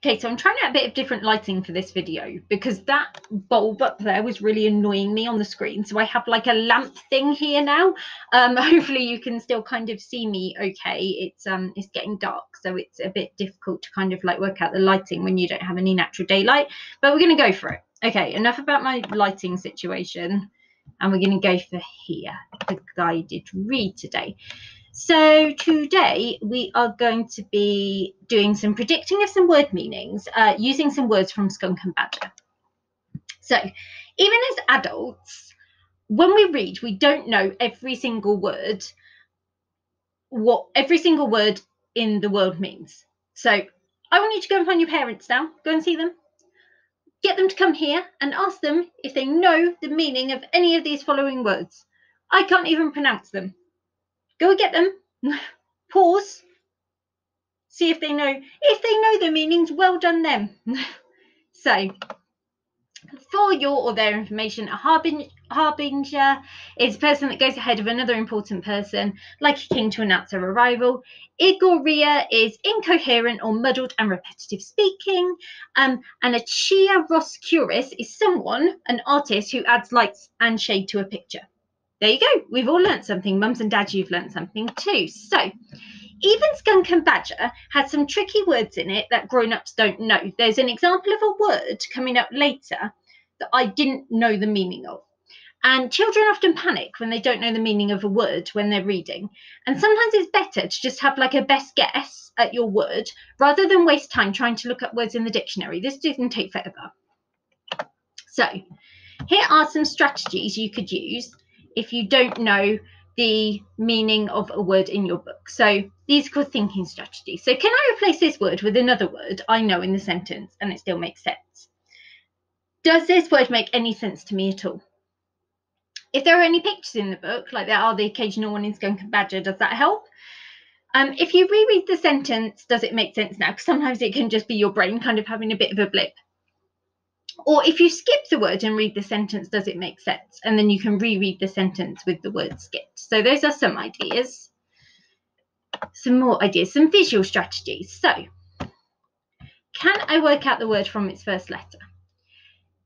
Okay, so I'm trying out a bit of different lighting for this video because that bulb up there was really annoying me on the screen. So I have like a lamp thing here now. Hopefully you can still kind of see me okay. It's getting dark, so it's a bit difficult to kind of like work out the lighting when you don't have any natural daylight. But we're going to go for it. Okay, enough about my lighting situation. And we're going to go for here, the guided read today. So today we are going to be doing some predicting of some word meanings using some words from Skunk and Badger. So even as adults, when we read, we don't know every single word, what every single word in the world means. So I want you to go and find your parents now, go and see them. Get them to come here and ask them if they know the meaning of any of these following words. I can't even pronounce them. Go and get them. Pause. See if they know. If they know the meanings, well done them. So, for your or their information, a harbinger is a person that goes ahead of another important person, like a king to announce their arrival. Igoria is incoherent or muddled and repetitive speaking. And a chiaroscurus is someone, an artist, who adds lights and shade to a picture. There you go. We've all learnt something. Mums and dads, you've learnt something too. So, even Skunk and Badger has some tricky words in it that grown-ups don't know. There's an example of a word coming up later that I didn't know the meaning of. And children often panic when they don't know the meaning of a word when they're reading. And sometimes it's better to just have like a best guess at your word rather than waste time trying to look up words in the dictionary. This doesn't take forever. So here are some strategies you could use if you don't know the meaning of a word in your book. So these are called thinking strategies. So can I replace this word with another word I know in the sentence and it still makes sense? Does this word make any sense to me at all? If there are any pictures in the book, like there are the occasional one in Skunk and Badger, does that help? If you reread the sentence, does it make sense now? Because sometimes it can just be your brain kind of having a bit of a blip. Or if you skip the word and read the sentence, does it make sense? And then you can reread the sentence with the word skipped. So those are some ideas. Some more ideas, some visual strategies. So, can I work out the word from its first letter?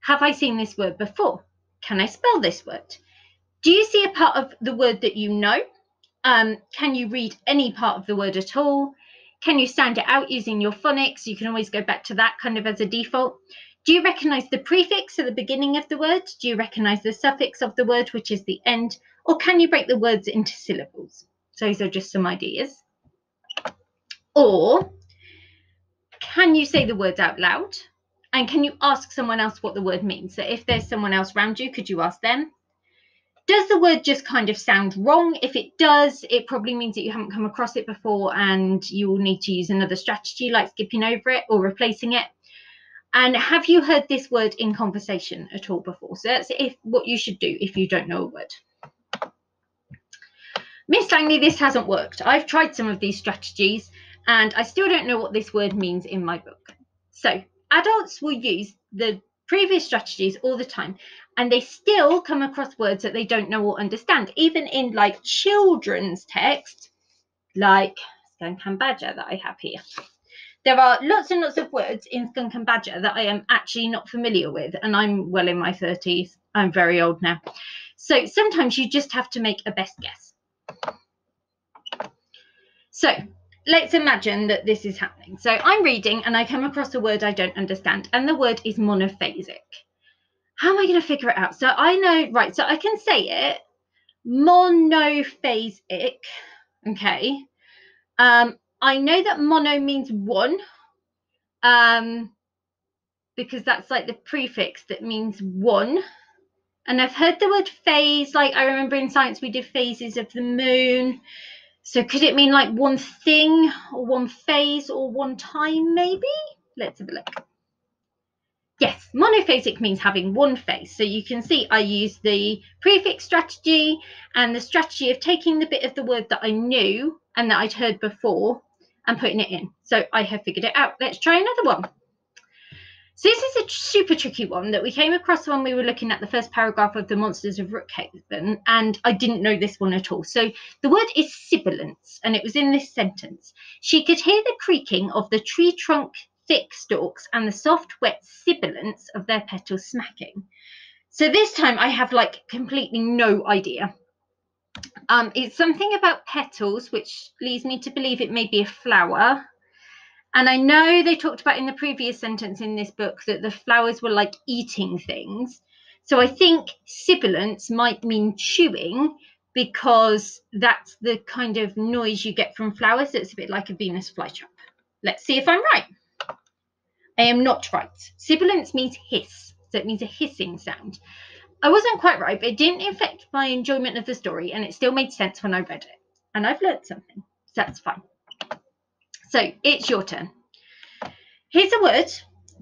Have I seen this word before? Can I spell this word? Do you see a part of the word that you know? Can you read any part of the word at all? Can you stand it out using your phonics? You can always go back to that kind of as a default. Do you recognise the prefix at the beginning of the word? Do you recognise the suffix of the word, which is the end? Or can you break the words into syllables? So those are just some ideas. Or can you say the words out loud? And can you ask someone else what the word means? So if there's someone else around you, could you ask them? Does the word just kind of sound wrong? If it does, it probably means that you haven't come across it before and you will need to use another strategy like skipping over it or replacing it. And have you heard this word in conversation at all before? So that's what you should do if you don't know a word. Miss Langley, this hasn't worked. I've tried some of these strategies and I still don't know what this word means in my book. So adults will use the previous strategies all the time and they still come across words that they don't know or understand, even in like children's text, like Skunk and Badger that I have here. There are lots and lots of words in Skunk and Badger that I am actually not familiar with, and I'm well in my 30s. I'm very old now. So sometimes you just have to make a best guess. So let's imagine that this is happening. So I'm reading and I come across a word I don't understand, and the word is monophasic. How am I going to figure it out? So I know, right, so I can say it, monophasic, okay. I know that mono means one, because that's like the prefix that means one. And I've heard the word phase, like I remember in science we did phases of the moon. So could it mean like one thing or one phase or one time maybe? Let's have a look. Yes, monophasic means having one phase. So you can see I use the prefix strategy and the strategy of taking the bit of the word that I knew and that I'd heard before and putting it in. So I have figured it out. Let's try another one. So this is a super tricky one that we came across when we were looking at the first paragraph of The Monsters of Rookhaven, and I didn't know this one at all. So the word is sibilance, and it was in this sentence. She could hear the creaking of the tree trunk thick stalks and the soft, wet sibilance of their petals smacking. So this time I have like completely no idea. It's something about petals, which leads me to believe it may be a flower. And I know they talked about in the previous sentence in this book that the flowers were like eating things. So I think sibilance might mean chewing, because that's the kind of noise you get from flowers. It's a bit like a Venus flytrap. Let's see if I'm right. I am not right. Sibilance means hiss, so it means a hissing sound. I wasn't quite right, but it didn't affect my enjoyment of the story, and it still made sense when I read it. And I've learned something, so that's fine. So it's your turn. Here's a word.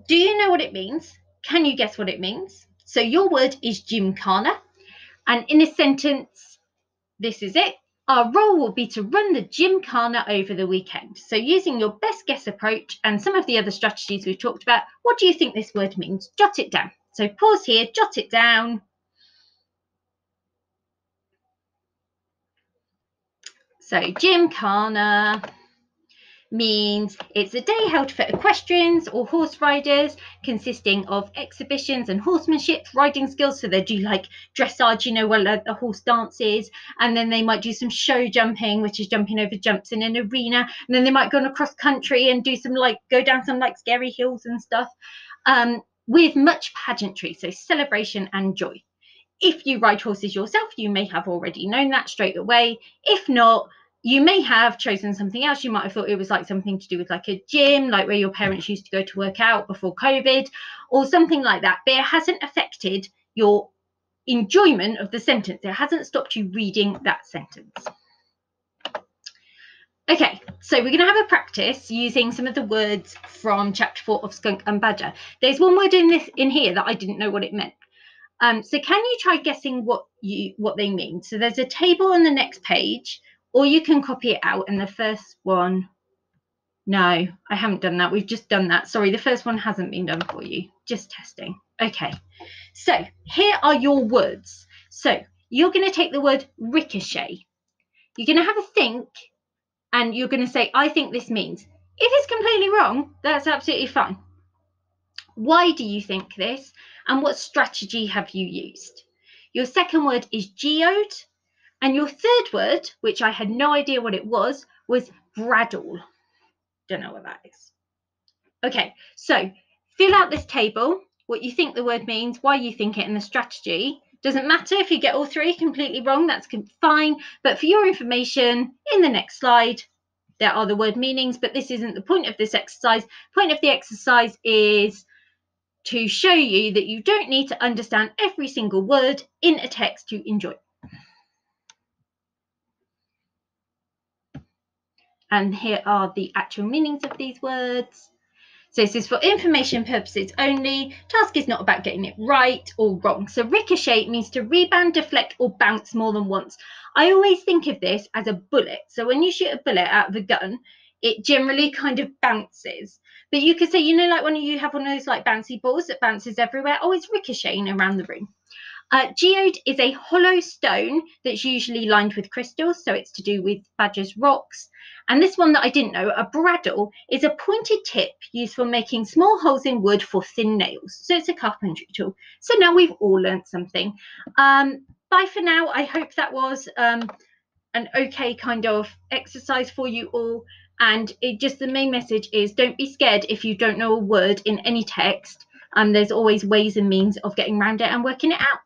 Do you know what it means? Can you guess what it means? So your word is gymkhana, and in a sentence, this is it. Our role will be to run the gymkhana over the weekend. So using your best guess approach and some of the other strategies we've talked about, what do you think this word means? Jot it down. So pause here, jot it down. So gymkhana means it's a day held for equestrians or horse riders, consisting of exhibitions and horsemanship, riding skills. So they do like dressage, you know, while a horse dances, and then they might do some show jumping, which is jumping over jumps in an arena, and then they might go on a cross country and do some like go down some like scary hills and stuff, with much pageantry, so celebration and joy. If you ride horses yourself, you may have already known that straight away. If not, you may have chosen something else. You might have thought it was like something to do with like a gym, like where your parents used to go to work out before COVID, or something like that. But it hasn't affected your enjoyment of the sentence. It hasn't stopped you reading that sentence. Okay, so we're going to have a practice using some of the words from chapter 4 of Skunk and Badger. There's one word in here that I didn't know what it meant. So can you try guessing what they mean? So there's a table on the next page, or you can copy it out. And the first one, no, I haven't done that. We've just done that. Sorry, the first one hasn't been done for you. Just testing. Okay, so here are your words. So you're going to take the word ricochet. You're going to have a think, and you're going to say, I think this means. If it's completely wrong, that's absolutely fine. Why do you think this? And what strategy have you used? Your second word is geode. And your third word, which I had no idea what it was bradle. Don't know what that is. Okay, so fill out this table, what you think the word means, why you think it, and the strategy. Doesn't matter if you get all three completely wrong, that's fine. But for your information, in the next slide, there are the word meanings, but this isn't the point of this exercise. The point of the exercise is to show you that you don't need to understand every single word in a text to enjoy. And here are the actual meanings of these words. So this is for information purposes only. Task is not about getting it right or wrong. So ricochet means to rebound, deflect, or bounce more than once. I always think of this as a bullet. So when you shoot a bullet out of a gun, it generally kind of bounces. But you could say, you know, like when you have one of those like bouncy balls that bounces everywhere, oh, it's ricocheting around the room. Geode is a hollow stone that's usually lined with crystals, so it's to do with Badger's rocks. And this one that I didn't know, a bradle, is a pointed tip used for making small holes in wood for thin nails. So it's a carpentry tool. So now we've all learnt something. Bye for now. I hope that was an okay kind of exercise for you all. And the main message is don't be scared if you don't know a word in any text. There's always ways and means of getting around it and working it out.